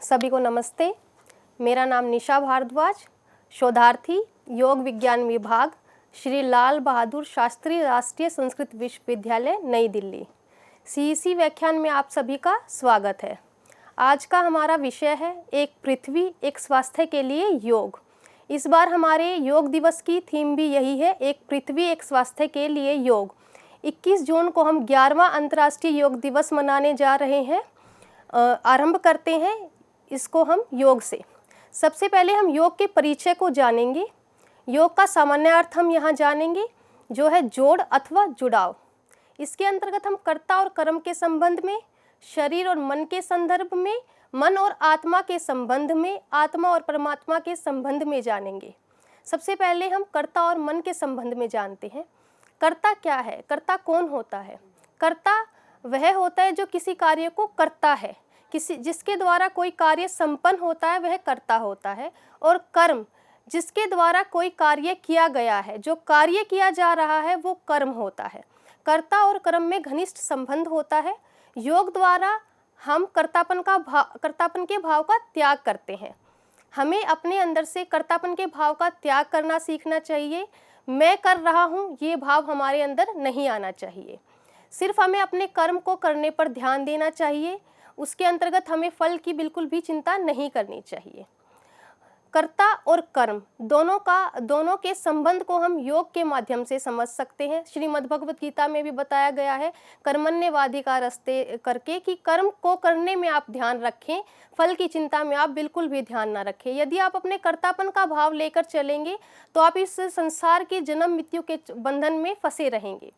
सभी को नमस्ते। मेरा नाम निशा भारद्वाज, शोधार्थी, योग विज्ञान विभाग, श्री लाल बहादुर शास्त्री राष्ट्रीय संस्कृत विश्वविद्यालय, नई दिल्ली। सीईसी व्याख्यान में आप सभी का स्वागत है। आज का हमारा विषय है एक पृथ्वी एक स्वास्थ्य के लिए योग। इस बार हमारे योग दिवस की थीम भी यही है, एक पृथ्वी एक स्वास्थ्य के लिए योग। 21 जून को हम 11वां अंतर्राष्ट्रीय योग दिवस मनाने जा रहे हैं। आरंभ करते हैं इसको हम योग से। सबसे पहले हम योग के परिचय को जानेंगे। योग का सामान्य अर्थ हम यहाँ जानेंगे, जो है जोड़ अथवा जुड़ाव। इसके अंतर्गत हम कर्ता और कर्म के संबंध में, शरीर और मन के संदर्भ में, मन और आत्मा के संबंध में, आत्मा और परमात्मा के संबंध में जानेंगे। सबसे पहले हम कर्ता और मन के संबंध में जानते हैं। कर्ता क्या है? कर्ता कौन होता है? कर्ता वह होता है जो किसी कार्य को करता है, जिसके द्वारा कोई कार्य संपन्न होता है, वह कर्ता होता है। और कर्म, जिसके द्वारा कोई कार्य किया गया है, जो कार्य किया जा रहा है, वो कर्म होता है। कर्ता और कर्म में घनिष्ठ संबंध होता है। योग द्वारा हम कर्तापन के भाव का त्याग करते हैं। हमें अपने अंदर से कर्तापन के भाव का त्याग करना सीखना चाहिए। मैं कर रहा हूँ, ये भाव हमारे अंदर नहीं आना चाहिए। सिर्फ हमें अपने कर्म को करने पर ध्यान देना चाहिए। उसके अंतर्गत हमें फल की बिल्कुल भी चिंता नहीं करनी चाहिए। कर्ता और कर्म दोनों के संबंध को हम योग के माध्यम से समझ सकते हैं। श्रीमद् भगवत गीता में भी बताया गया है, कर्मण्येवाधिकारस्ते करके, कि कर्म को करने में आप ध्यान रखें, फल की चिंता में आप बिल्कुल भी ध्यान ना रखें। यदि आप अपने कर्तापन का भाव लेकर चलेंगे तो आप इस संसार के जन्म मृत्यु के बंधन में फंसे रहेंगे।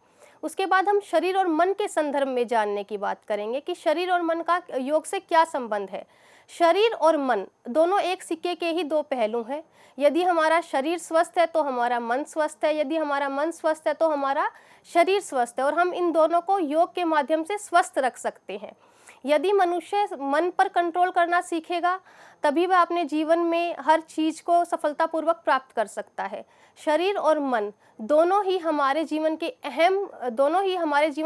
उसके बाद हम शरीर और मन के संदर्भ में जानने की बात करेंगे कि शरीर और मन का योग से क्या संबंध है। शरीर और मन दोनों एक सिक्के के ही दो पहलू हैं। यदि हमारा शरीर स्वस्थ है तो हमारा मन स्वस्थ है, यदि हमारा मन स्वस्थ है तो हमारा शरीर स्वस्थ है, और हम इन दोनों को योग के माध्यम से स्वस्थ रख सकते हैं। यदि मनुष्य मन पर कंट्रोल करना सीखेगा तभी वह अपने जीवन में हर चीज़ को सफलतापूर्वक प्राप्त कर सकता है। शरीर और मन दोनों ही हमारे जीवन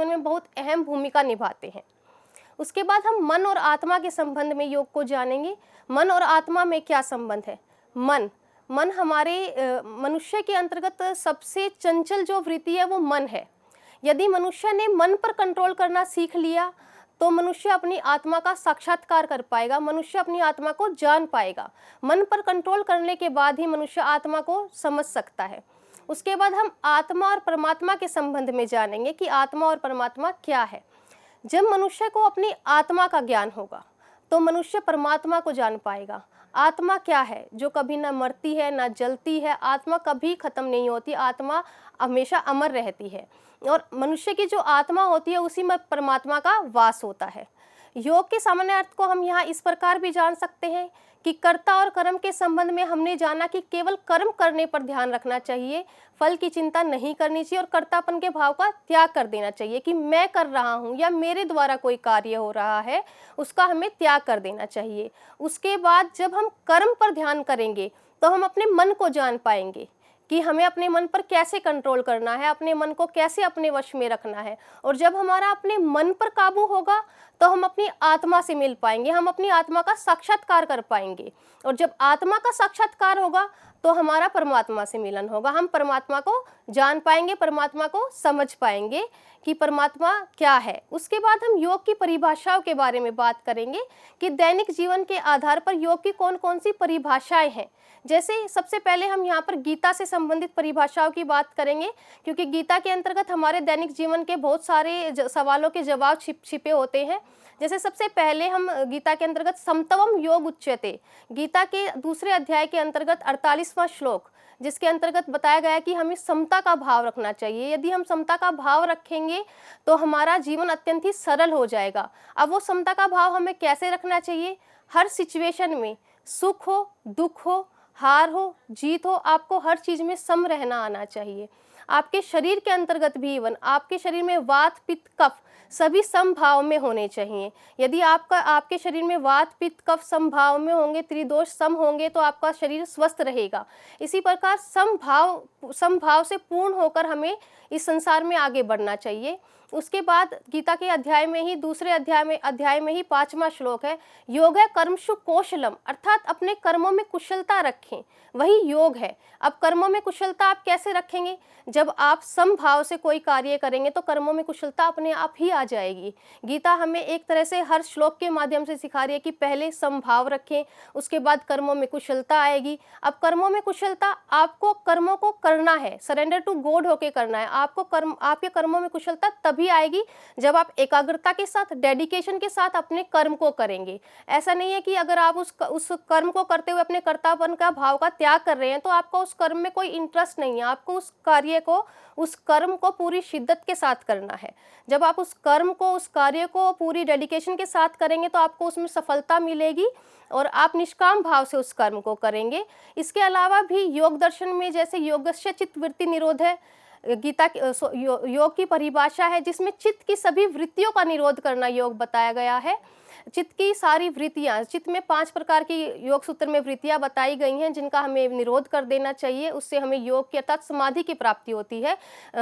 में बहुत अहम भूमिका निभाते हैं। उसके बाद हम मन और आत्मा के संबंध में योग को जानेंगे। मन और आत्मा में क्या संबंध है? मन हमारे मनुष्य के अंतर्गत सबसे चंचल जो वृत्ति है वो मन है। यदि मनुष्य ने मन पर कंट्रोल करना सीख लिया तो मनुष्य अपनी आत्मा का साक्षात्कार कर पाएगा, मनुष्य अपनी आत्मा को जान पाएगा। मन पर कंट्रोल करने के बाद ही मनुष्य आत्मा को समझ सकता है। उसके बाद हम आत्मा और परमात्मा के संबंध में जानेंगे कि आत्मा और परमात्मा क्या है। जब मनुष्य को अपनी आत्मा का ज्ञान होगा तो मनुष्य परमात्मा को जान पाएगा। आत्मा क्या है? जो कभी ना मरती है ना जलती है, आत्मा कभी खत्म नहीं होती, आत्मा हमेशा अमर रहती है। और मनुष्य की जो आत्मा होती है उसी में परमात्मा का वास होता है। योग के सामान्य अर्थ को हम यहाँ इस प्रकार भी जान सकते हैं कि कर्ता और कर्म के संबंध में हमने जाना कि केवल कर्म करने पर ध्यान रखना चाहिए, फल की चिंता नहीं करनी चाहिए, और कर्तापन के भाव का त्याग कर देना चाहिए कि मैं कर रहा हूँ या मेरे द्वारा कोई कार्य हो रहा है, उसका हमें त्याग कर देना चाहिए। उसके बाद जब हम कर्म पर ध्यान करेंगे तो हम अपने मन को जान पाएंगे कि हमें अपने मन पर कैसे कंट्रोल करना है, अपने मन को कैसे अपने वश में रखना है। और जब हमारा अपने मन पर काबू होगा तो हम अपनी आत्मा से मिल पाएंगे, हम अपनी आत्मा का साक्षात्कार कर पाएंगे। और जब आत्मा का साक्षात्कार होगा तो हमारा परमात्मा से मिलन होगा, हम परमात्मा को जान पाएंगे, परमात्मा को समझ पाएंगे कि परमात्मा क्या है। उसके बाद हम योग की परिभाषाओं के बारे में बात करेंगे कि दैनिक जीवन के आधार पर योग की कौन कौन सी परिभाषाएं हैं। जैसे सबसे पहले हम यहाँ पर गीता से संबंधित परिभाषाओं की बात करेंगे, क्योंकि गीता के अंतर्गत हमारे दैनिक जीवन के बहुत सारे सवालों के जवाब छिपे होते हैं। जैसे सबसे पहले हम गीता के अंतर्गत समत्वम योग उच्यते, गीता के दूसरे अध्याय के अंतर्गत 48वां श्लोक, जिसके अंतर्गत बताया गया है कि हमें समता का भाव रखना चाहिए। यदि हम समता का भाव रखेंगे तो हमारा जीवन अत्यंत ही सरल हो जाएगा। अब वो समता का भाव हमें कैसे रखना चाहिए? हर सिचुएशन में, सुख हो दुख हो, हार हो जीत हो, आपको हर चीज में सम रहना आना चाहिए। आपके शरीर के अंतर्गत भी इवन आपके शरीर में वात पित्त कफ सभी समभाव में होने चाहिए। यदि आपके शरीर में वात पित्त कफ समभाव में होंगे, त्रिदोष सम होंगे, तो आपका शरीर स्वस्थ रहेगा। इसी प्रकार समभाव से पूर्ण होकर हमें इस संसार में आगे बढ़ना चाहिए। उसके बाद गीता के अध्याय में ही, दूसरे अध्याय में ही 5वां श्लोक है, योग है कर्मसु कौशलम, अर्थात अपने कर्मों में कुशलता रखें, वही योग है। अब कर्मों में कुशलता आप कैसे रखेंगे? जब आप समभाव से कोई कार्य करेंगे तो कर्मों में कुशलता अपने आप ही आ जाएगी। गीता हमें एक तरह से हर श्लोक के माध्यम से सिखा रही है कि पहले समभाव रखें, उसके बाद कर्मों में कुशलता आएगी। अब कर्मों में कुशलता, आपको कर्मों को करना है, सरेंडर टू गॉड होके करना है। आपके कर्मों में कुशलता तभी आएगी जब आप एकाग्रता के साथ, डेडिकेशन के साथ अपने कर्म को करेंगे। ऐसा नहीं है कि अगर आप उस कर्म को करते हुए अपने कर्तापन का भाव का त्याग कर रहे हैं तो आपका उस कर्म में कोई इंटरेस्ट नहीं है। आपको उस कर्म को पूरी शिद्दत के साथ करना है। जब आप उस कार्य को पूरी डेडिकेशन के साथ करेंगे तो आपको उसमें सफलता मिलेगी और आप निष्काम भाव से उस कर्म को करेंगे। इसके अलावा भी योग दर्शन में जैसे योगस्य चित्तवृत्ति निरोध है, गीता योग की परिभाषा है जिसमें चित्त की सभी वृत्तियों का निरोध करना योग बताया गया है। चित्त की सारी वृत्तियां, चित्त में 5 प्रकार की योग सूत्र में वृत्तियां बताई गई हैं जिनका हमें निरोध कर देना चाहिए। उससे हमें योग की अर्थात समाधि की प्राप्ति होती है।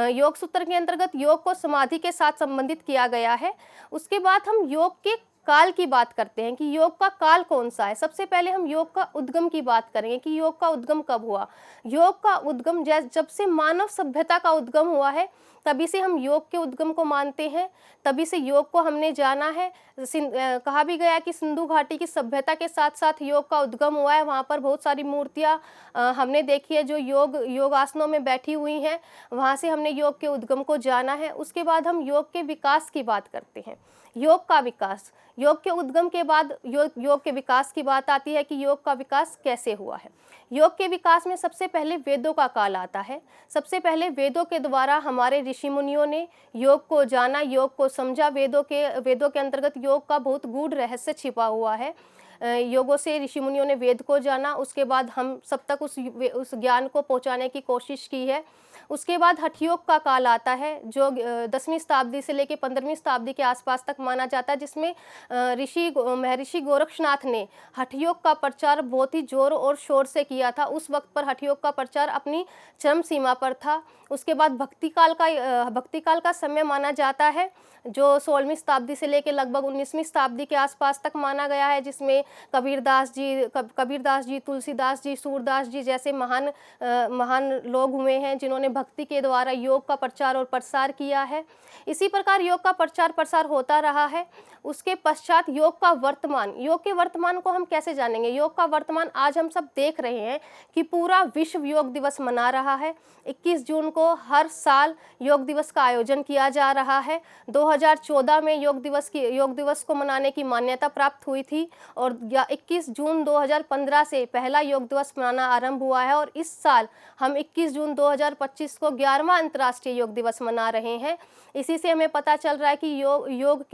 योग सूत्र के अंतर्गत योग को समाधि के साथ संबंधित किया गया है। उसके बाद हम योग के काल की बात करते हैं कि योग का काल कौन सा है। सबसे पहले हम योग का उद्गम की बात करेंगे कि योग का उद्गम कब हुआ। योग का उद्गम जब से मानव सभ्यता का उद्गम हुआ है तभी से हम योग के उद्गम को मानते हैं, तभी से योग को हमने जाना है। कहा भी गया कि सिंधु घाटी की सभ्यता के साथ साथ योग का उद्गम हुआ है। वहाँ पर बहुत सारी मूर्तियाँ हमने देखी है जो योग आसनों में बैठी हुई हैं। वहाँ से हमने योग के उद्गम को जाना है। उसके बाद हम योग के विकास की बात करते हैं। योग का विकास, योग के उद्गम के बाद योग के विकास की बात आती है कि योग का विकास कैसे हुआ है। योग के विकास में सबसे पहले वेदों का काल आता है। सबसे पहले वेदों के द्वारा हमारे ऋषि मुनियों ने योग को जाना, योग को समझा। वेदों के अंतर्गत योग का बहुत गूढ़ रहस्य छिपा हुआ है। योगों से ऋषि मुनियों ने वेद को जाना, उसके बाद हम सब तक उस ज्ञान को पहुंचाने की कोशिश की है। उसके बाद हठ योग का काल आता है जो 10वीं शताब्दी से लेकर 15वीं शताब्दी के आसपास तक माना जाता है, जिसमें महर्षि गोरक्षनाथ ने हठ योग का प्रचार बहुत ही जोर और शोर से किया था। उस वक्त पर हठ योग का प्रचार अपनी चरम सीमा पर था। उसके बाद भक्ति काल का समय माना जाता है जो 16वीं शताब्दी से लेकर लगभग 19वीं शताब्दी के आसपास तक माना गया है, जिसमें कबीरदास जी, तुलसीदास जी, सूरदास जी जैसे महान लोग हुए हैं जिन्होंने भक्ति के द्वारा योग का प्रचार और प्रसार किया है। इसी प्रकार योग का प्रचार प्रसार होता रहा है। उसके पश्चात योग के वर्तमान को हम कैसे जानेंगे? योग का वर्तमान आज हम सब देख रहे हैं कि पूरा विश्व योग दिवस मना रहा है। 21 जून को हर साल योग दिवस का आयोजन किया जा रहा है। 2014 में योग दिवस को मनाने की मान्यता प्राप्त हुई थी और 21 जून 2015 से पहला योग दिवस मनाना आरंभ हुआ है और इस साल हम 21 जून 2025 को 11वां अंतर्राष्ट्रीय योग दिवस मना रहे हैं। इसी से हमें पता चल रहा है कि योग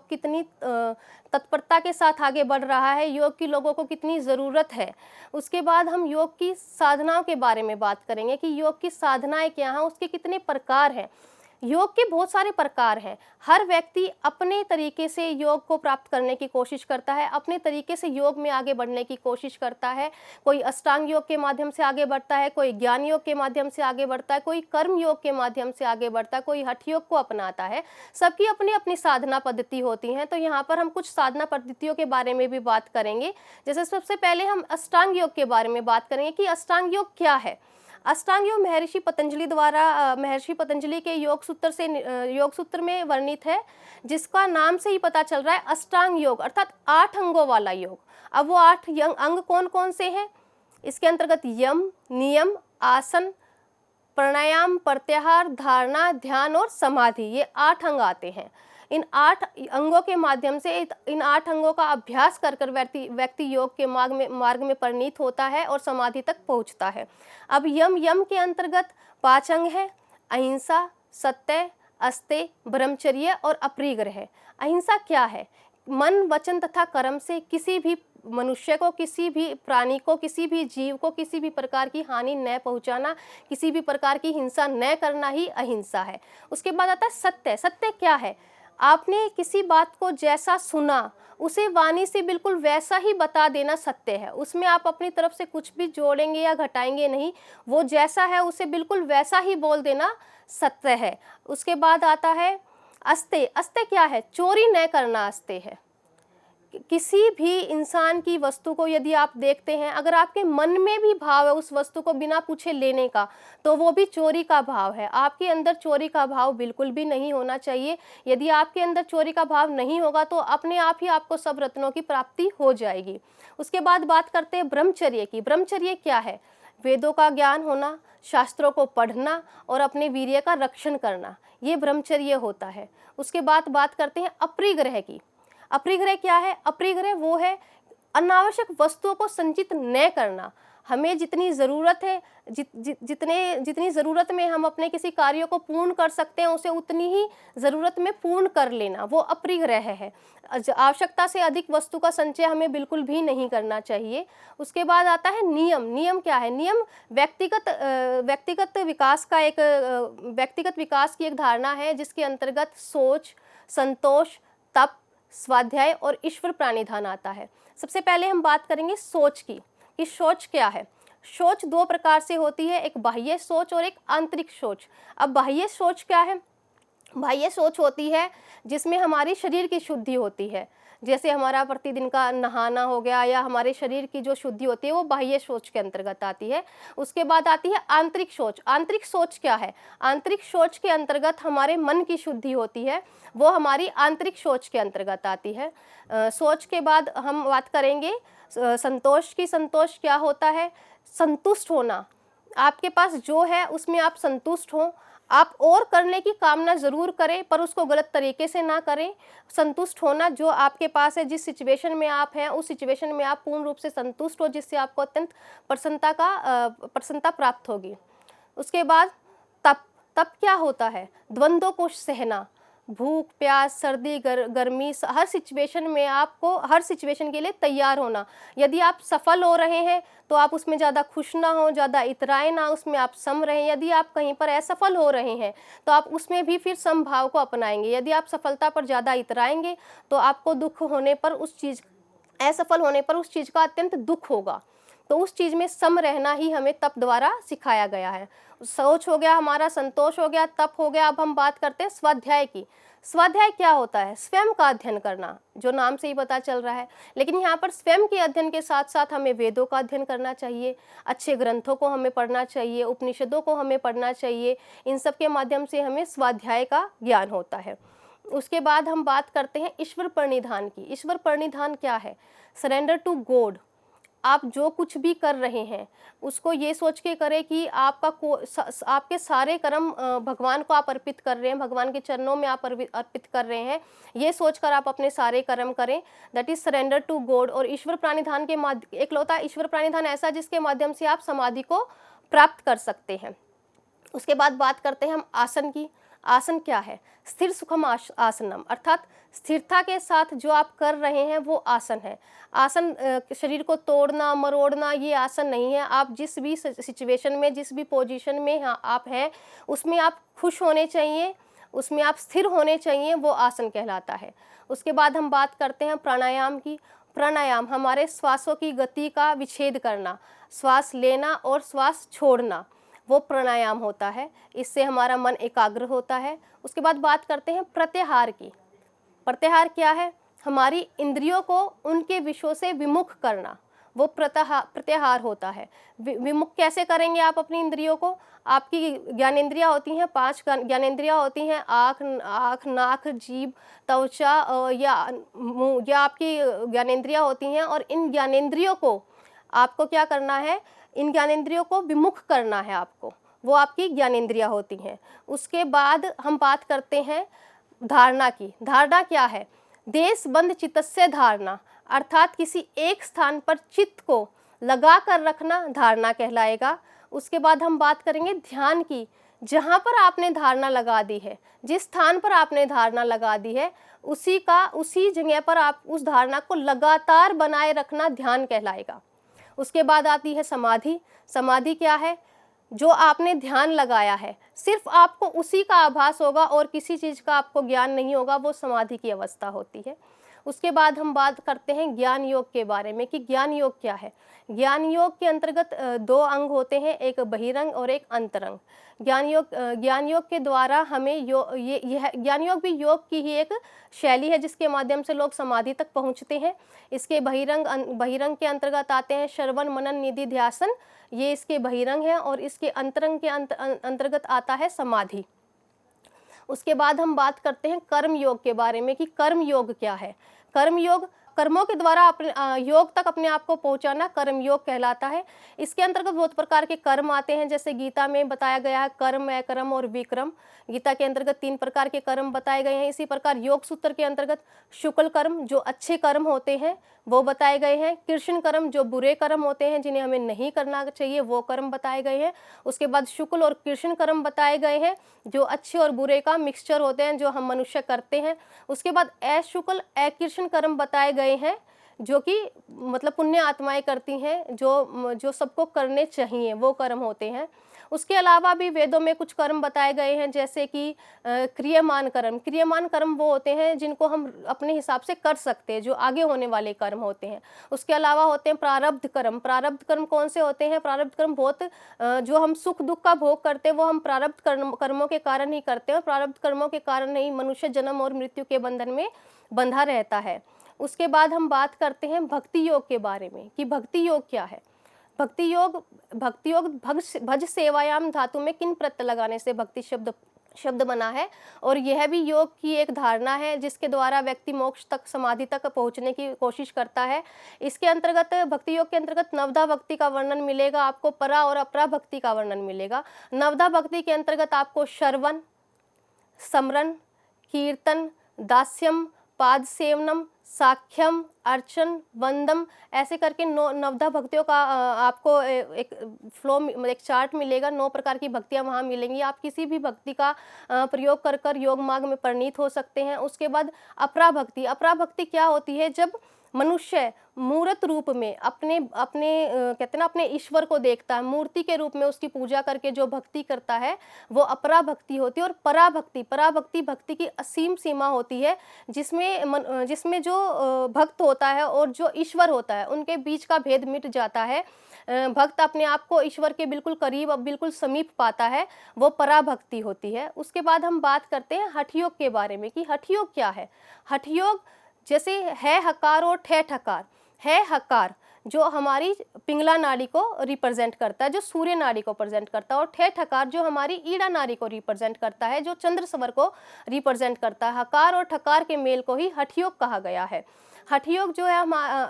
कितनी तत्परता के साथ आगे बढ़ रहा है, योग की लोगों को कितनी ज़रूरत है। उसके बाद हम योग की साधनाओं के बारे में बात करेंगे कि योग की साधनाएं क्या हैं, उसके कितने प्रकार हैं। योग के बहुत सारे प्रकार हैं। हर व्यक्ति अपने तरीके से योग को प्राप्त करने की कोशिश करता है, अपने तरीके से योग में आगे बढ़ने की कोशिश करता है। कोई अष्टांग योग के माध्यम से आगे बढ़ता है, कोई ज्ञान योग के माध्यम से आगे बढ़ता है, कोई कर्म योग के माध्यम से आगे बढ़ता है, कोई हठ योग को अपनाता है। सबकी अपनी अपनी साधना पद्धति होती हैं। तो यहाँ पर हम कुछ साधना पद्धतियों के बारे में भी बात करेंगे। जैसे सबसे पहले हम अष्टांग योग के बारे में बात करेंगे कि अष्टांग योग क्या है। अष्टांग योग महर्षि पतंजलि के योग सूत्र में वर्णित है, जिसका नाम से ही पता चल रहा है अष्टांग योग अर्थात 8 अंगों वाला योग। अब वो 8 अंग कौन कौन से हैं? इसके अंतर्गत यम, नियम, आसन, प्राणायाम, प्रत्याहार, धारणा, ध्यान और समाधि, ये 8 अंग आते हैं। इन 8 अंगों के माध्यम से इन 8 अंगों का अभ्यास कर व्यक्ति योग के मार्ग में परिणीत होता है और समाधि तक पहुंचता है। अब यम के अंतर्गत 5 अंग है: अहिंसा, सत्य, अस्तेय, ब्रह्मचर्य और अपरिग्रह। अहिंसा क्या है? मन, वचन तथा कर्म से किसी भी मनुष्य को, किसी भी प्राणी को, किसी भी जीव को किसी भी प्रकार की हानि न पहुंचाना, किसी भी प्रकार की हिंसा न करना ही अहिंसा है। उसके बाद आता है सत्य। सत्य क्या है? आपने किसी बात को जैसा सुना उसे वाणी से बिल्कुल वैसा ही बता देना सत्य है। उसमें आप अपनी तरफ से कुछ भी जोड़ेंगे या घटाएंगे नहीं, वो जैसा है उसे बिल्कुल वैसा ही बोल देना सत्य है। उसके बाद आता है अस्ते। अस्ते क्या है? चोरी न करना अस्ते है। किसी भी इंसान की वस्तु को यदि आप देखते हैं, अगर आपके मन में भी भाव है उस वस्तु को बिना पूछे लेने का, तो वो भी चोरी का भाव है। आपके अंदर चोरी का भाव बिल्कुल भी नहीं होना चाहिए। यदि आपके अंदर चोरी का भाव नहीं होगा तो अपने आप ही आपको सब रत्नों की प्राप्ति हो जाएगी। उसके बाद बात करते हैं ब्रह्मचर्य की। ब्रह्मचर्य क्या है? वेदों का ज्ञान होना, शास्त्रों को पढ़ना और अपने वीर्य का रक्षण करना, ये ब्रह्मचर्य होता है। उसके बाद बात करते हैं अपरिग्रह की। अपरिग्रह क्या है? अपरिग्रह वो है अनावश्यक वस्तुओं को संचित न करना। हमें जितनी ज़रूरत है, जितनी ज़रूरत में हम अपने किसी कार्य को पूर्ण कर सकते हैं, उसे उतनी ही ज़रूरत में पूर्ण कर लेना, वो अपरिग्रह है। आवश्यकता से अधिक वस्तु का संचय हमें बिल्कुल भी नहीं करना चाहिए। उसके बाद आता है नियम। नियम क्या है? नियम व्यक्तिगत विकास का एक व्यक्तिगत विकास की एक धारणा है, जिसके अंतर्गत सोच, संतोष, तप, स्वाध्याय और ईश्वर प्रणिधान आता है। सबसे पहले हम बात करेंगे सोच की, कि सोच क्या है। सोच दो प्रकार से होती है, एक बाह्य सोच और एक आंतरिक सोच। अब बाह्य सोच क्या है? बाह्य सोच होती है जिसमें हमारी शरीर की शुद्धि होती है, जैसे हमारा प्रतिदिन का नहाना हो गया, या हमारे शरीर की जो शुद्धि होती है वो बाह्य सोच के अंतर्गत आती है। उसके बाद आती है आंतरिक सोच। आंतरिक सोच क्या है? आंतरिक सोच के अंतर्गत हमारे मन की शुद्धि होती है, वो हमारी आंतरिक सोच के अंतर्गत आती है। सोच के बाद हम बात करेंगे संतोष की। संतोष क्या होता है? संतुष्ट होना। आपके पास जो है उसमें आप संतुष्ट हो। आप और करने की कामना ज़रूर करें, पर उसको गलत तरीके से ना करें। संतुष्ट होना, जो आपके पास है, जिस सिचुएशन में आप हैं उस सिचुएशन में आप पूर्ण रूप से संतुष्ट हो, जिससे आपको अत्यंत प्रसन्नता प्राप्त होगी। उसके बाद तप। तप क्या होता है? द्वंद्वों को सहना, भूख, प्यास, सर्दी, गर्मी, हर सिचुएशन में आपको हर सिचुएशन के लिए तैयार होना। यदि आप सफल हो रहे हैं तो आप उसमें ज़्यादा खुश ना हो, ज़्यादा इतराएं ना, उसमें आप सम रहें। यदि आप कहीं पर असफल हो रहे हैं तो आप उसमें भी फिर समभाव को अपनाएंगे। यदि आप सफलता पर ज़्यादा इतराएंगे तो आपको दुख होने पर असफल होने पर उस चीज़ का अत्यंत दुख होगा। तो उस चीज़ में सम रहना ही हमें तप द्वारा सिखाया गया है। सोच हो गया हमारा, संतोष हो गया, तप हो गया। अब हम बात करते हैं स्वाध्याय की। स्वाध्याय क्या होता है? स्वयं का अध्ययन करना, जो नाम से ही पता चल रहा है। लेकिन यहाँ पर स्वयं के अध्ययन के साथ साथ हमें वेदों का अध्ययन करना चाहिए, अच्छे ग्रंथों को हमें पढ़ना चाहिए, उपनिषदों को हमें पढ़ना चाहिए। इन सब के माध्यम से हमें स्वाध्याय का ज्ञान होता है। उसके बाद हम बात करते हैं ईश्वर प्रणिधान की। ईश्वर प्रणिधान क्या है? Surrender to God. आप जो कुछ भी कर रहे हैं उसको ये सोच के करें कि आपके सारे कर्म भगवान को आप अर्पित कर रहे हैं, भगवान के चरणों में आप अर्पित कर रहे हैं। ये सोचकर आप अपने सारे कर्म करें, that is surrender to God. और ईश्वर प्रणिधान के एकलौता ईश्वर प्रणिधान ऐसा जिसके माध्यम से आप समाधि को प्राप्त कर सकते हैं। उसके बाद बात करते हैं हम आसन की। आसन क्या है? स्थिर सुखम आसनम, अर्थात स्थिरता के साथ जो आप कर रहे हैं वो आसन है। आसन शरीर को तोड़ना मरोड़ना ये आसन नहीं है। आप जिस भी सिचुएशन में, जिस भी पोजीशन में आप हैं, उसमें आप खुश होने चाहिए, उसमें आप स्थिर होने चाहिए, वो आसन कहलाता है। उसके बाद हम बात करते हैं प्राणायाम की। प्राणायाम हमारे श्वासों की गति का विच्छेद करना, श्वास लेना और श्वास छोड़ना, वो प्राणायाम होता है। इससे हमारा मन एकाग्र होता है। उसके बाद बात करते हैं प्रत्याहार की। प्रत्याहार क्या है? हमारी इंद्रियों को उनके विषयों से विमुख करना, वो प्रत्याहार होता है। विमुख कैसे करेंगे आप अपनी इंद्रियों को? आपकी ज्ञानेंद्रियाँ होती हैं, 5 ज्ञानेंद्रियाँ होती हैं, आँख, नाक, जीभ, त्वचा या मुँह, या आपकी ज्ञानेंद्रियाँ होती हैं। और इन ज्ञानेंद्रियों को आपको क्या करना है? इन ज्ञानेंद्रियों को विमुख करना है आपको, वो आपकी ज्ञानेंद्रियाँ होती हैं। उसके बाद हम बात करते हैं धारणा की। धारणा क्या है? देश बंद चित्तस्य धारणा, अर्थात किसी एक स्थान पर चित्त को लगा कर रखना धारणा कहलाएगा। उसके बाद हम बात करेंगे ध्यान की। जहाँ पर आपने धारणा लगा दी है, जिस स्थान पर आपने धारणा लगा दी है, उसी जगह पर आप उस धारणा को लगातार बनाए रखना ध्यान कहलाएगा। उसके बाद आती है समाधि। समाधि क्या है? जो आपने ध्यान लगाया है, सिर्फ आपको उसी का आभास होगा और किसी चीज़ का आपको ज्ञान नहीं होगा, वो समाधि की अवस्था होती है। उसके बाद हम बात करते हैं ज्ञान योग के बारे में कि ज्ञान योग क्या है। ज्ञान योग के अंतर्गत दो अंग होते हैं, एक बहिरंग और एक अंतरंग। ज्ञान योग के द्वारा हमें यह ज्ञान योग भी योग की ही एक शैली है जिसके माध्यम से लोग समाधि तक पहुंचते हैं। इसके बहिरंग के अंतर्गत आते हैं श्रवण मनन निधि ध्यासन, ये इसके बहिरंग हैं, और इसके अंतरंग के अंतर्गत आता है समाधि। उसके बाद हम बात करते हैं कर्म योग के बारे में कि कर्म योग क्या है। कर्म योग, कर्मों के द्वारा अपने योग तक अपने आप को पहुंचाना कर्म योग कहलाता है। इसके अंतर्गत बहुत प्रकार के कर्म आते हैं, जैसे गीता में बताया गया है कर्म, अकर्म और विक्रम। गीता के अंतर्गत 3 प्रकार के कर्म बताए गए हैं। इसी प्रकार योग सूत्र के अंतर्गत शुक्ल कर्म जो अच्छे कर्म होते हैं वो बताए गए हैं, कृष्ण कर्म जो बुरे कर्म होते हैं जिन्हें हमें नहीं करना चाहिए वो कर्म बताए गए हैं। उसके बाद शुक्ल और कृष्ण कर्म बताए गए हैं जो अच्छे और बुरे का मिक्सचर होते हैं जो हम मनुष्य करते हैं। उसके बाद अशुक्ल अकृष्ण कर्म बताए गए हैं जो कि मतलब पुण्य आत्माएं करती हैं, जो सबको करने चाहिए वो कर्म होते हैं। उसके अलावा भी वेदों में कुछ कर्म बताए गए हैं, जैसे कि क्रियमान कर्म। क्रियमान कर्म वो होते हैं जिनको हम अपने हिसाब से कर सकते हैं, जो आगे होने वाले कर्म होते हैं। उसके अलावा होते हैं प्रारब्ध कर्म। प्रारब्ध कर्म कौन से होते हैं? प्रारब्ध कर्म बहुत जो हम सुख दुख का भोग करते हैं वो हम प्रारब्ध कर्मों के कारण ही करते हैं, और प्रारब्ध कर्मों के कारण ही मनुष्य जन्म और मृत्यु के बंधन में बंधा रहता है। उसके बाद हम बात करते हैं भक्ति योग के बारे में कि भक्ति योग क्या है। भक्ति योग भज सेवायाम धातु में किन प्रत्यय लगाने से भक्ति शब्द बना है, और यह भी योग की एक धारणा है जिसके द्वारा व्यक्ति मोक्ष तक, समाधि तक पहुंचने की कोशिश करता है। इसके अंतर्गत भक्ति योग के अंतर्गत नवधा भक्ति का वर्णन मिलेगा आपको, परा और अपरा भक्ति का वर्णन मिलेगा। नवधा भक्ति के अंतर्गत आपको श्रवण, स्मरण, कीर्तन, दास्यम, पाद सेवनम, साख्यम, अर्चन, वंदम, ऐसे करके नवधा भक्तियों का आपको एक फ्लो, एक चार्ट मिलेगा। 9 प्रकार की भक्तियां वहाँ मिलेंगी। आप किसी भी भक्ति का प्रयोग कर योग मार्ग में परिणीत हो सकते हैं। उसके बाद अपरा भक्ति। अपरा भक्ति क्या होती है? जब मनुष्य मूर्त रूप में अपने कहते हैं ना, अपने ईश्वर को देखता है, मूर्ति के रूप में उसकी पूजा करके जो भक्ति करता है वो अपरा भक्ति होती है। और पराभक्ति भक्ति की असीम सीमा होती है, जिसमें जो भक्त होता है और जो ईश्वर होता है उनके बीच का भेद मिट जाता है। भक्त अपने आप को ईश्वर के बिल्कुल करीब, बिल्कुल समीप पाता है, वो पराभक्ति होती है। उसके बाद हम बात करते हैं हठ योग के बारे में कि हठ योग क्या है। हठ योग जैसे है हकार और ठे ठकार। है हकार जो हमारी पिंगला नाड़ी को रिप्रेजेंट करता है, जो सूर्य नाड़ी को प्रेजेंट करता है, और ठे ठकार जो हमारी ईड़ा नाड़ी को रिप्रेजेंट करता है, जो चंद्र स्वर को रिप्रेजेंट करता है। हकार और ठकार के मेल को ही हठ योग कहा गया है। हठ योग जो है,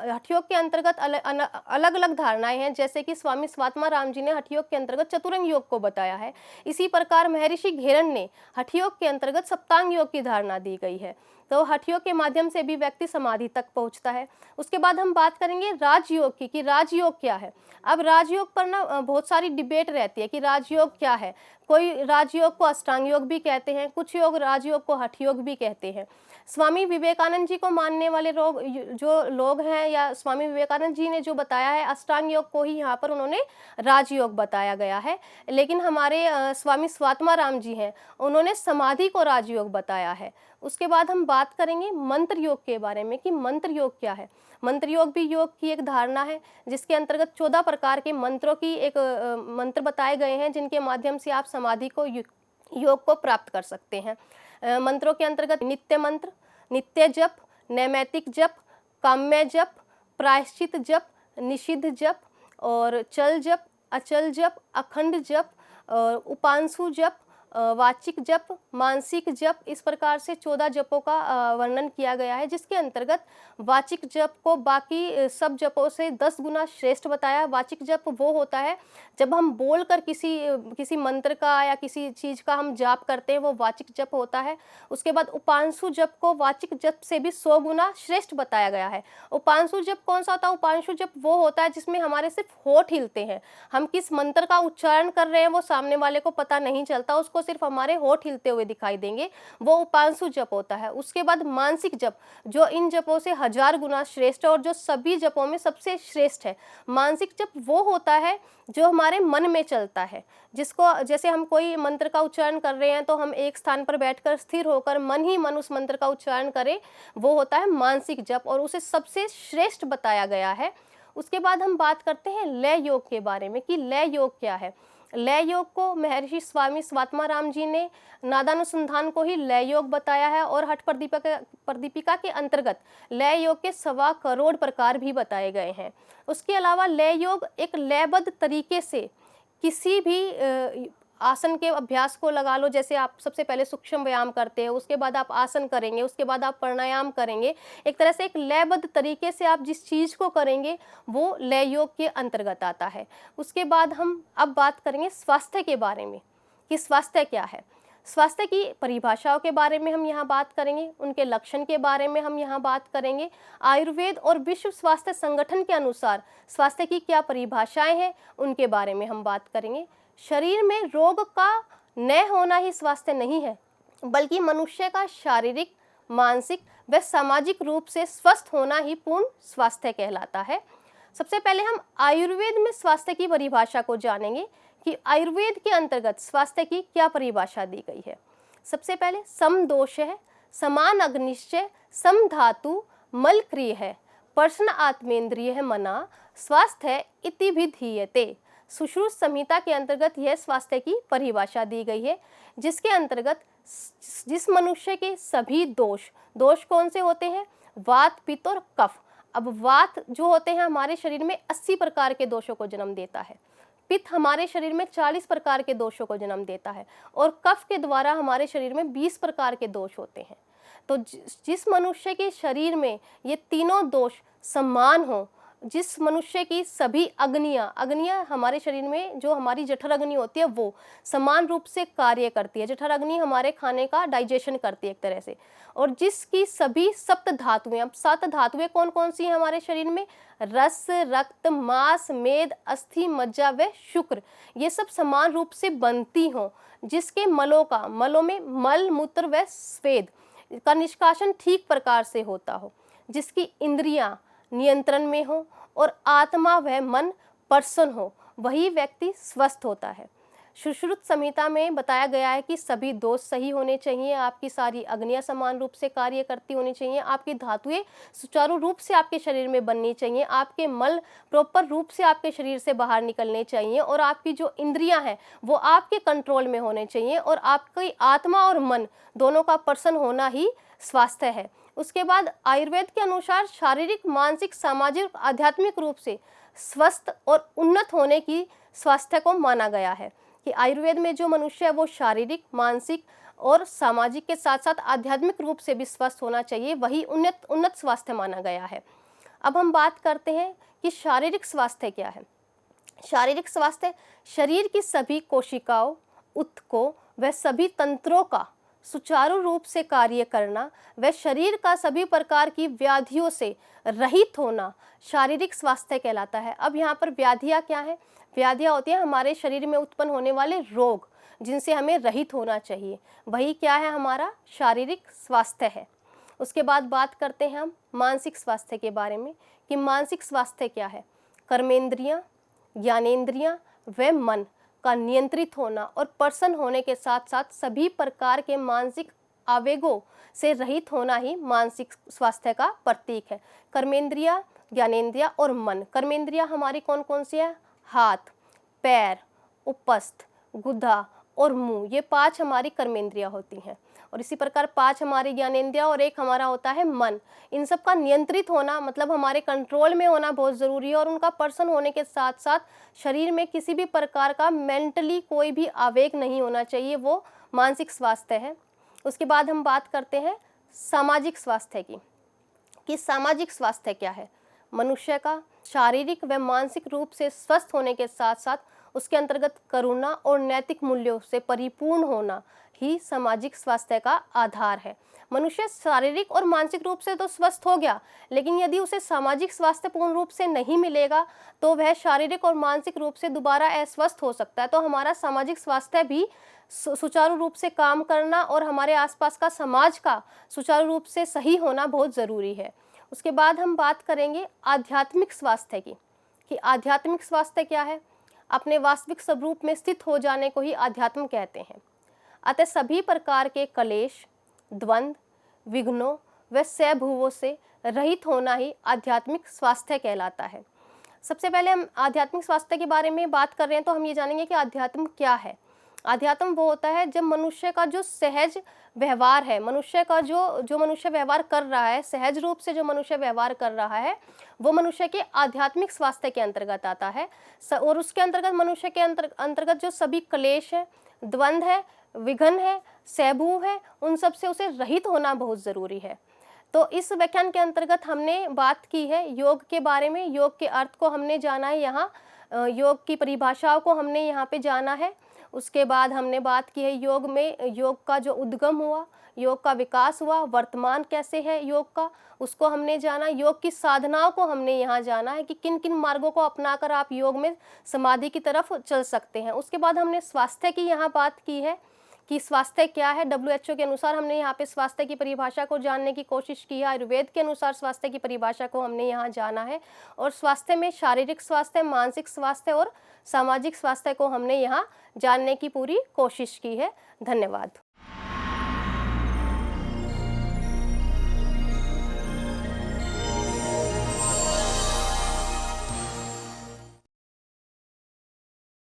हठ योग के अंतर्गत अलग अलग धारणाएं हैं, जैसे कि स्वामी स्वात्मा राम जी ने हठ योग के अंतर्गत चतुरंग योग को बताया है। इसी प्रकार महर्षि घेरन ने हठ योग के अंतर्गत सप्तांग योग की धारणा दी गई है। तो हठ योग के माध्यम से भी व्यक्ति समाधि तक पहुंचता है। उसके बाद हम बात करेंगे राजयोग की कि राजयोग क्या है। अब राजयोग पर ना बहुत सारी डिबेट रहती है कि राजयोग क्या है। कोई राजयोग को अष्टांग योग भी कहते हैं, कुछ राजयोग को हठ योग भी कहते हैं। स्वामी विवेकानंद जी को मानने वाले जो लोग हैं, या स्वामी विवेकानंद जी ने जो बताया है अष्टांग योग को ही यहाँ पर उन्होंने राजयोग बताया गया है। लेकिन हमारे स्वामी स्वात्मा राम जी हैं, उन्होंने समाधि को राजयोग बताया है। उसके बाद हम बात करेंगे मंत्र योग के बारे में कि मंत्र योग क्या है। मंत्र योग भी योग की एक धारणा है जिसके अंतर्गत 14 प्रकार के मंत्रों की एक मंत्र बताए गए हैं, जिनके माध्यम से आप समाधि को, योग को प्राप्त कर सकते हैं। मंत्रों के अंतर्गत नित्य मंत्र, नित्य जप, नैमित्तिक जप, काम्य जप, प्रायश्चित जप, निषिद्ध जप, और चल जप, अचल जप, अखंड जप, और उपांशु जप, वाचिक जप, मानसिक जप, इस प्रकार से 14 जपों का वर्णन किया गया है, जिसके अंतर्गत वाचिक जप को बाकी सब जपों से 10 गुना श्रेष्ठ बताया। वाचिक जप वो होता है जब हम बोलकर किसी मंत्र का या किसी चीज़ का हम जाप करते हैं, वो वाचिक जप होता है। उसके बाद उपांशु जप को वाचिक जप से भी 100 गुना श्रेष्ठ बताया गया है। उपांशु जप कौन सा होता है? उपांशु जप वो होता है जिसमें हमारे सिर्फ होठ हिलते हैं, हम किस मंत्र का उच्चारण कर रहे हैं वो सामने वाले को पता नहीं चलता, उसको आपको सिर्फ हमारे होठ हिलते हुए दिखाई देंगे, वो उपांशु जप होता है। उसके बाद मानसिक जप, जो इन जपों से 1000 गुना श्रेष्ठ है और जो सभी जपों में सबसे श्रेष्ठ है। मानसिक जप वो होता है जो हमारे मन में चलता है, जिसको जैसे हम कोई मंत्र का उच्चारण कर रहे हैं तो हम एक स्थान पर बैठकर स्थिर होकर मन ही मन उस मंत्र का उच्चारण करें, वो होता है मानसिक जप और उसे सबसे श्रेष्ठ बताया गया है। उसके बाद हम बात करते हैं लय योग के बारे में कि लय योग क्या है। लय योग को महर्षि स्वामी स्वात्माराम जी ने नादानुसंधान को ही लय योग बताया है और हठ प्रदीपिका के अंतर्गत लय योग के 1.25 करोड़ प्रकार भी बताए गए हैं। उसके अलावा लय योग एक लयबद्ध तरीके से किसी भी आसन के अभ्यास को लगा लो, जैसे आप सबसे पहले सूक्ष्म व्यायाम करते हैं, उसके बाद आप आसन करेंगे, उसके बाद आप प्राणायाम करेंगे, एक तरह से एक लयबद्ध तरीके से आप जिस चीज़ को करेंगे वो लय योग के अंतर्गत आता है। उसके बाद हम अब बात करेंगे स्वास्थ्य के बारे में कि स्वास्थ्य क्या है। स्वास्थ्य की परिभाषाओं के बारे में हम यहाँ बात करेंगे, उनके लक्षण के बारे में हम यहाँ बात करेंगे। आयुर्वेद और विश्व स्वास्थ्य संगठन के अनुसार स्वास्थ्य की क्या परिभाषाएं हैं उनके बारे में हम बात करेंगे। शरीर में रोग का न होना ही स्वास्थ्य नहीं है, बल्कि मनुष्य का शारीरिक, मानसिक व सामाजिक रूप से स्वस्थ होना ही पूर्ण स्वास्थ्य कहलाता है। सबसे पहले हम आयुर्वेद में स्वास्थ्य की परिभाषा को जानेंगे कि आयुर्वेद के अंतर्गत स्वास्थ्य की क्या परिभाषा दी गई है। सबसे पहले सम दोष है, समान अग्निश्चय, सम धातु, मल क्रिय है, प्रश्न आत्मेंद्रिय है मना, स्वास्थ्य है इति भी धीयते। सुश्रुत संहिता के अंतर्गत यह स्वास्थ्य की परिभाषा दी गई है, जिसके अंतर्गत जिस मनुष्य के सभी दोष कौन से होते हैं, वात, पित्त और कफ। अब वात जो होते हैं हमारे शरीर में 80 प्रकार के दोषों को जन्म देता है, पित्त हमारे शरीर में 40 प्रकार के दोषों को जन्म देता है और कफ के द्वारा हमारे शरीर में 20 प्रकार के दोष होते हैं। तो जिस मनुष्य के शरीर में ये तीनों दोष समान हो, जिस मनुष्य की सभी अग्नियां हमारे शरीर में जो हमारी जठर अग्नि होती है वो समान रूप से कार्य करती है। जठर अग्नि हमारे खाने का डाइजेशन करती है एक तरह से। और जिसकी सभी सप्त धातुएं, अब 7 धातुएं कौन कौन सी हैं हमारे शरीर में, रस, रक्त, मांस, मेद, अस्थि, मज्जा व शुक्र, ये सब समान रूप से बनती हों, जिसके मलों में मल, मूत्र व स्वेद का निष्कासन ठीक प्रकार से होता हो, जिसकी इंद्रियां नियंत्रण में हो और आत्मा व मन प्रसन्न हो, वही व्यक्ति स्वस्थ होता है। सुश्रुत संहिता में बताया गया है कि सभी दोष सही होने चाहिए, आपकी सारी अग्नियां समान रूप से कार्य करती होनी चाहिए, आपकी धातुएं सुचारू रूप से आपके शरीर में बननी चाहिए, आपके मल प्रॉपर रूप से आपके शरीर से बाहर निकलने चाहिए और आपकी जो इंद्रियां हैं वो आपके कंट्रोल में होने चाहिए और आपकी आत्मा और मन दोनों का प्रसन्न होना ही स्वास्थ्य है। उसके बाद आयुर्वेद के अनुसार शारीरिक, मानसिक, सामाजिक, आध्यात्मिक रूप से स्वस्थ और उन्नत होने की स्वास्थ्य को माना गया है कि आयुर्वेद में जो मनुष्य है वो शारीरिक, मानसिक और सामाजिक के साथ साथ आध्यात्मिक रूप से भी स्वस्थ होना चाहिए, वही उन्नत स्वास्थ्य माना गया है। अब हम बात करते हैं कि शारीरिक स्वास्थ्य क्या है। शारीरिक स्वास्थ्य शरीर की सभी कोशिकाओं, ऊतकों व सभी तंत्रों का सुचारू रूप से कार्य करना व शरीर का सभी प्रकार की व्याधियों से रहित होना शारीरिक स्वास्थ्य कहलाता है। अब यहाँ पर व्याधियाँ क्या है? व्याधियाँ होती हैं हमारे शरीर में उत्पन्न होने वाले रोग, जिनसे हमें रहित होना चाहिए, वही क्या है, हमारा शारीरिक स्वास्थ्य है। उसके बाद बात करते हैं हम मानसिक स्वास्थ्य के बारे में कि मानसिक स्वास्थ्य क्या है। कर्मेंद्रियाँ, ज्ञानेंद्रियाँ व मन का नियंत्रित होना और प्रसन्न होने के साथ साथ सभी प्रकार के मानसिक आवेगों से रहित होना ही मानसिक स्वास्थ्य का प्रतीक है। कर्मेंद्रिया, ज्ञानेंद्रिया और मन। कर्मेंद्रिया हमारी कौन कौन सी है? हाथ, पैर, उपस्थ, गुदा और मुंह, ये 5 हमारी कर्मेंद्रिया होती हैं और इसी प्रकार 5 हमारी ज्ञानेंद्रिया और 1 हमारा होता है मन। इन सब का नियंत्रित होना मतलब हमारे कंट्रोल में होना बहुत ज़रूरी है और उनका प्रसन्न होने के साथ साथ शरीर में किसी भी प्रकार का मेंटली कोई भी आवेग नहीं होना चाहिए, वो मानसिक स्वास्थ्य है। उसके बाद हम बात करते हैं सामाजिक स्वास्थ्य की कि सामाजिक स्वास्थ्य क्या है। मनुष्य का शारीरिक व मानसिक रूप से स्वस्थ होने के साथ साथ उसके अंतर्गत करुणा और नैतिक मूल्यों से परिपूर्ण होना ही सामाजिक स्वास्थ्य का आधार है। मनुष्य शारीरिक और मानसिक रूप से तो स्वस्थ हो गया, लेकिन यदि उसे सामाजिक स्वास्थ्य पूर्ण रूप से नहीं मिलेगा तो वह शारीरिक और मानसिक रूप से दोबारा अस्वस्थ हो सकता है। तो हमारा सामाजिक स्वास्थ्य भी सुचारू रूप से काम करना और हमारे आसपास का समाज का सुचारू रूप से सही होना बहुत ज़रूरी है। उसके बाद हम बात करेंगे आध्यात्मिक स्वास्थ्य की, कि आध्यात्मिक स्वास्थ्य क्या है। अपने वास्तविक स्वरूप में स्थित हो जाने को ही आध्यात्म कहते हैं। अतः सभी प्रकार के कलेश, द्वंद्व, विघ्नों व सैभुवों से रहित होना ही आध्यात्मिक स्वास्थ्य कहलाता है। सबसे पहले हम आध्यात्मिक स्वास्थ्य के बारे में बात कर रहे हैं तो हम ये जानेंगे कि आध्यात्म क्या है। आध्यात्म वो होता है जब मनुष्य का जो सहज व्यवहार है, मनुष्य का जो मनुष्य व्यवहार कर रहा है, सहज रूप से जो मनुष्य व्यवहार कर रहा है, वो मनुष्य के आध्यात्मिक स्वास्थ्य के अंतर्गत आता है। और उसके अंतर्गत मनुष्य के अंतर्गत जो सभी क्लेश है, द्वंद्व है, विघ्न है, सैभूव है, उन सब से उसे रहित होना बहुत ज़रूरी है। तो इस व्याख्यान के अंतर्गत हमने बात की है योग के बारे में। योग के अर्थ को हमने जाना है, यहाँ योग की परिभाषाओं को हमने यहाँ पे जाना है। उसके बाद हमने बात की है योग में, योग का जो उद्गम हुआ, योग का विकास हुआ, वर्तमान कैसे है योग का, उसको हमने जाना। योग की साधनाओं को हमने यहाँ जाना है कि किन किन मार्गों को अपनाकर आप योग में समाधि की तरफ चल सकते हैं। उसके बाद हमने स्वास्थ्य की यहाँ बात की है कि स्वास्थ्य क्या है। WHO के अनुसार हमने यहाँ पे स्वास्थ्य की परिभाषा को जानने की कोशिश की है। आयुर्वेद के अनुसार स्वास्थ्य की परिभाषा को हमने यहाँ जाना है। और स्वास्थ्य में शारीरिक स्वास्थ्य, मानसिक स्वास्थ्य और सामाजिक स्वास्थ्य को हमने यहाँ जानने की पूरी कोशिश की है। धन्यवाद।